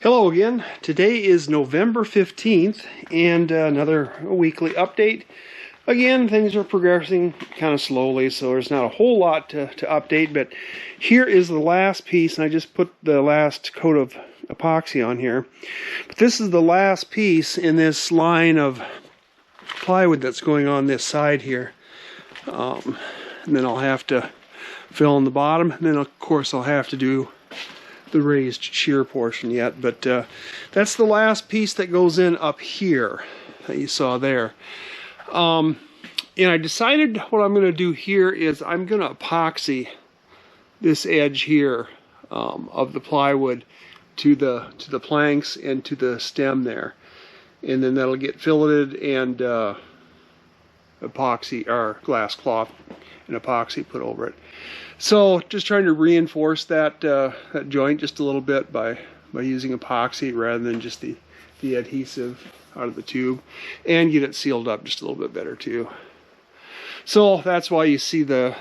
Hello again. Today is November 15th and another weekly update. Again, things are progressing kind of slowly, so there's not a whole lot to update, but here is the last piece, and I just put the last coat of epoxy on here. But this is the last piece in this line of plywood that's going on this side here. And then I'll have to fill in the bottom, and then of course I'll have to do the raised shear portion yet, but that's the last piece that goes in up here that you saw there. And I decided what I'm going to do here is I'm going to epoxy this edge here of the plywood to the planks and to the stem there, and then that'll get filleted and epoxy or glass cloth and epoxy put over it. So just trying to reinforce that that joint just a little bit by using epoxy rather than just the adhesive out of the tube, and get it sealed up just a little bit better too. So that's why you see the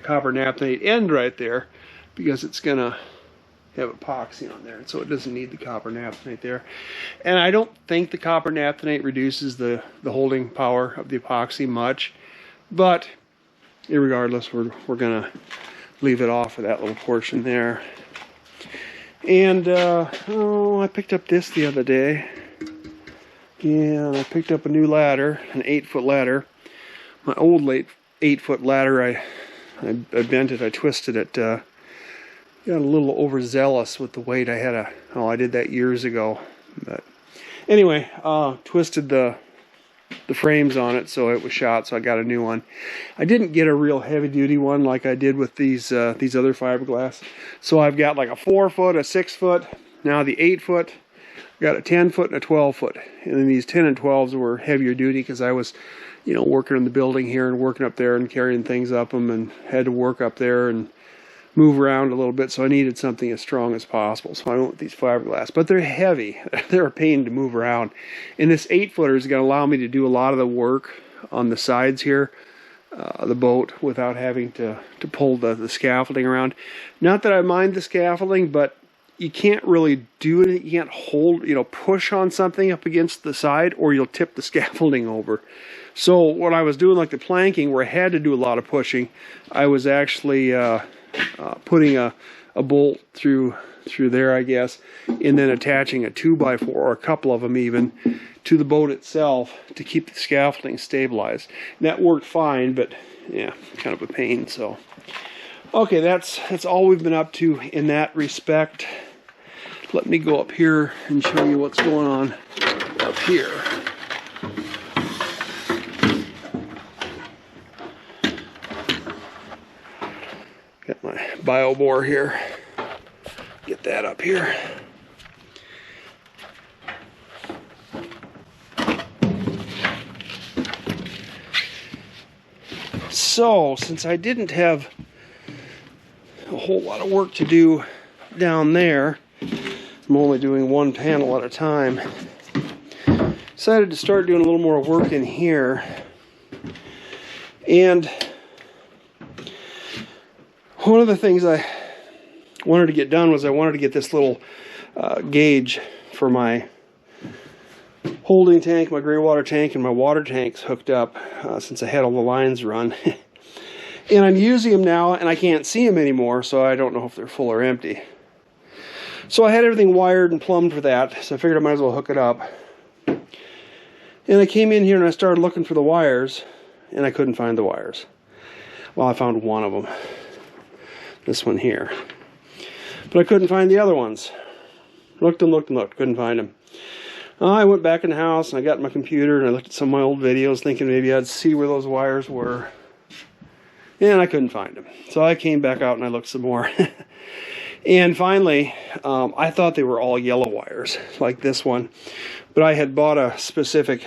copper naphthenate end right there, because it's gonna have epoxy on there, and so it doesn't need the copper naphthenate there. And I don't think the copper naphthenate reduces the holding power of the epoxy much, but irregardless, we're gonna leave it off of that little portion there. And I picked up this the other day. Yeah, I picked up a new ladder, an 8-foot ladder. My old 8-foot ladder, I bent it, I twisted it. Got a little overzealous with the weight. I did that years ago. But anyway, twisted the frames on it, so it was shot, so I got a new one. I didn't get a real heavy-duty one like I did with these other fiberglass. So I've got like a 4-foot, a 6-foot, now the 8-foot, got a 10-foot and a 12-foot. And then these 10 and 12s were heavier duty because I was, working in the building here and working up there and carrying things up them, and had to work up there and move around a little bit, so I needed something as strong as possible. So I went with these fiberglass, but they're heavy. They're a pain to move around. And this 8-footer is going to allow me to do a lot of the work on the sides here, the boat, without having to pull the scaffolding around. Not that I mind the scaffolding, but you can't really do it. You can't hold, push on something up against the side, or you'll tip the scaffolding over. So what I was doing, like the planking, where I had to do a lot of pushing, I was actually putting a bolt through there, I guess, and then attaching a 2x4 or a couple of them even to the boat itself to keep the scaffolding stabilized. And that worked fine, but yeah, kind of a pain. So okay, that's all we've been up to in that respect. Let me go up here and show you what's going on up here. Got my bio bore here. Get that up here. So, since I didn't have a whole lot of work to do down there, I'm only doing one panel at a time, decided to start doing a little more work in here. And one of the things I wanted to get done was I wanted to get this little gauge for my holding tank, my gray water tank, and my water tanks hooked up since I had all the lines run. And I'm using them now, and I can't see them anymore, so I don't know if they're full or empty. So I had everything wired and plumbed for that, so I figured I might as well hook it up. And I came in here and I started looking for the wires, and I couldn't find the wires. Well, I found one of them. This one here. But I couldn't find the other ones. Looked and looked and looked. Couldn't find them. I went back in the house and I got my computer and I looked at some of my old videos thinking maybe I'd see where those wires were. And I couldn't find them. So I came back out and I looked some more. And finally, I thought they were all yellow wires, like this one. But I had bought a specific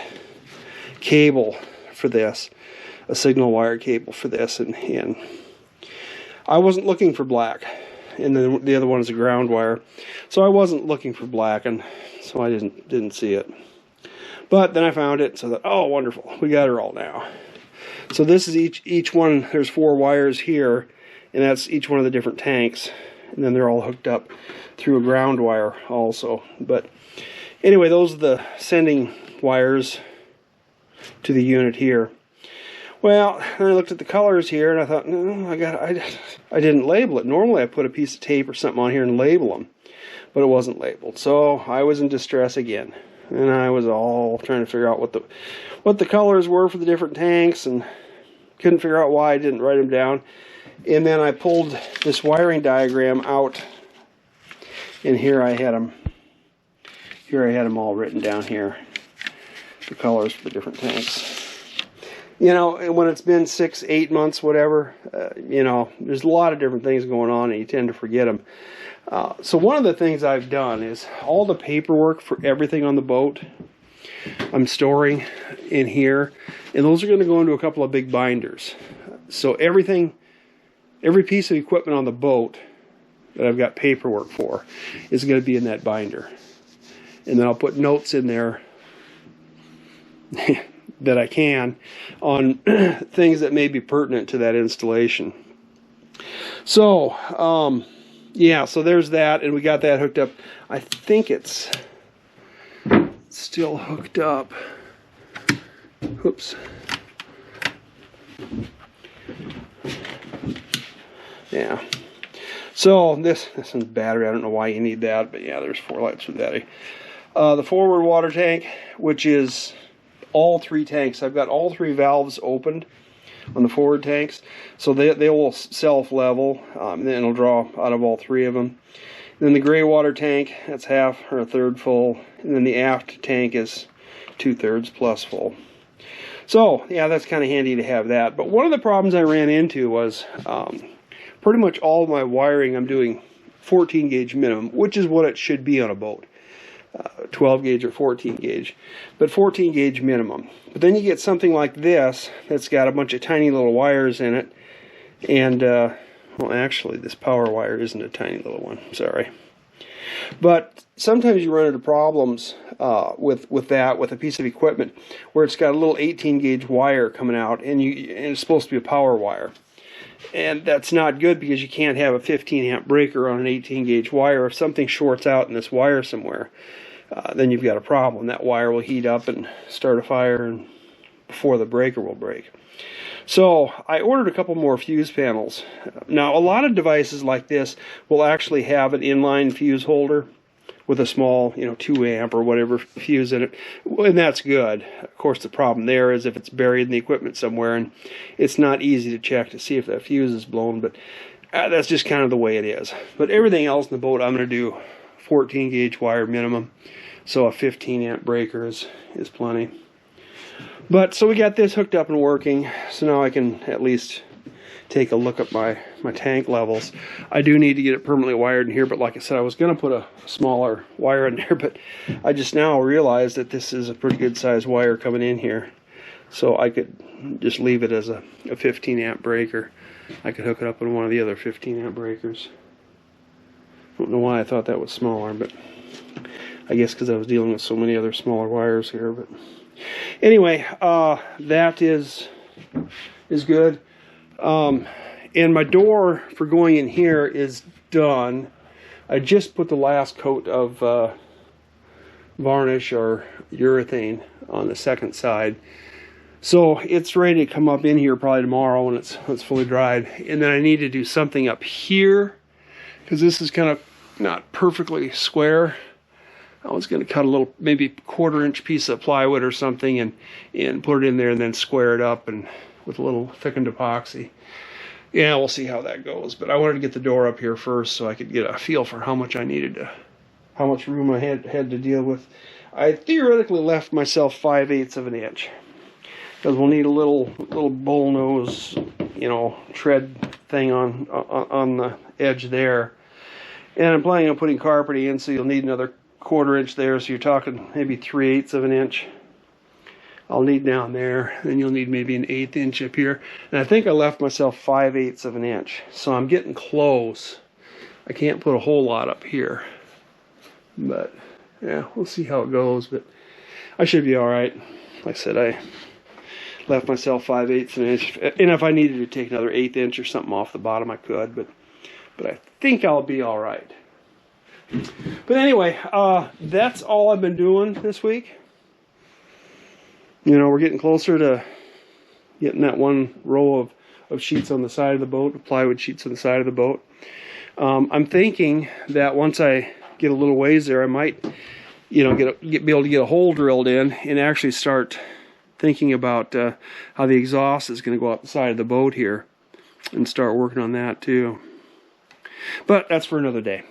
cable for this. A signal wire cable for this. And I wasn't looking for black, and then the other one is a ground wire, so I wasn't looking for black, and so I didn't see it. But then I found it, so that, oh, wonderful, we got her all now. So this is each one. There's 4 wires here, and that's each one of the different tanks. and then they're all hooked up through a ground wire also. But anyway, those are the sending wires to the unit here. Well, then I looked at the colors here and I thought, no, I didn't label it. Normally I put a piece of tape or something on here and label them, but it wasn't labeled. So I was in distress again, and I was all trying to figure out what the colors were for the different tanks, and couldn't figure out why I didn't write them down. And then I pulled this wiring diagram out, and here I had them. Here I had them all written down here, the colors for the different tanks. You know, when it's been 6, 8 months, whatever, you know, there's a lot of different things going on, and you tend to forget them. So one of the things I've done is all the paperwork for everything on the boat I'm storing in here, and those are going to go into a couple of big binders. So every piece of equipment on the boat that I've got paperwork for is going to be in that binder. And then I'll put notes in there that I can on things that may be pertinent to that installation. So yeah, so there's that, and we got that hooked up. I think it's still hooked up. Oops. Yeah. So this one's battery. I don't know why you need that, but yeah, there's 4 lights with that. The forward water tank, which is all 3 tanks. I've got all 3 valves opened on the forward tanks, so they will self-level, and then it'll draw out of all 3 of them. And then the gray water tank, that's half or a third full, and then the aft tank is 2/3 plus full. So yeah, that's kind of handy to have that. But one of the problems I ran into was pretty much all of my wiring I'm doing 14 gauge minimum, which is what it should be on a boat. 12 gauge or 14 gauge, but 14 gauge minimum. But then you get something like this that's got a bunch of tiny little wires in it, and well, actually this power wire isn't a tiny little one, sorry. But sometimes you run into problems with a piece of equipment where it's got a little 18 gauge wire coming out, and it's supposed to be a power wire. And that's not good, because you can't have a 15 amp breaker on an 18 gauge wire. If something shorts out in this wire somewhere, then you've got a problem. That wire will heat up and start a fire, and before the breaker will break. So I ordered a couple more fuse panels. Now a lot of devices like this will actually have an inline fuse holder with a small, 2 amp or whatever fuse in it, and that's good. Of course, the problem there is if it's buried in the equipment somewhere, and it's not easy to check to see if that fuse is blown, but that's just kind of the way it is. But everything else in the boat, I'm going to do 14 gauge wire minimum, so a 15 amp breaker is plenty. But so we got this hooked up and working, so now I can at least take a look at my tank levels. I do need to get it permanently wired in here, but like I said, I was going to put a smaller wire in there, but I just now realized that this is a pretty good size wire coming in here, so I could just leave it as a 15 amp breaker. I could hook it up in one of the other 15 amp breakers. I don't know why I thought that was smaller, but I guess because I was dealing with so many other smaller wires here. But anyway, that is good. And my door for going in here is done. I just put the last coat of varnish or urethane on the second side, so it's ready to come up in here probably tomorrow when it's fully dried. And then I need to do something up here, because this is kind of not perfectly square. I was going to cut a little, maybe 1/4 inch piece of plywood or something, and put it in there, and then square it up and with a little thickened epoxy. Yeah, we'll see how that goes. But I wanted to get the door up here first so I could get a feel for how much how much room I had to deal with. I theoretically left myself 5/8 of an inch, because we'll need a little bull nose, tread thing on the edge there. And I'm planning on putting carpeting in, so you'll need another 1/4 inch there, so you're talking maybe 3/8 of an inch. I'll need down there, then you'll need maybe an 1/8 inch up here. And I think I left myself 5/8 of an inch, so I'm getting close. I can't put a whole lot up here, but yeah, we'll see how it goes. But I should be all right. Like I said, I left myself 5/8 of an inch, and if I needed to take another 1/8 inch or something off the bottom, I could. But but I think I'll be all right. But anyway, that's all I've been doing this week. You know, we're getting closer to getting that one row of sheets on the side of the boat, the plywood sheets on the side of the boat. I'm thinking that once I get a little ways there, I might, you know, be able to get a hole drilled in and actually start thinking about how the exhaust is going to go out the side of the boat here, and start working on that too. But that's for another day.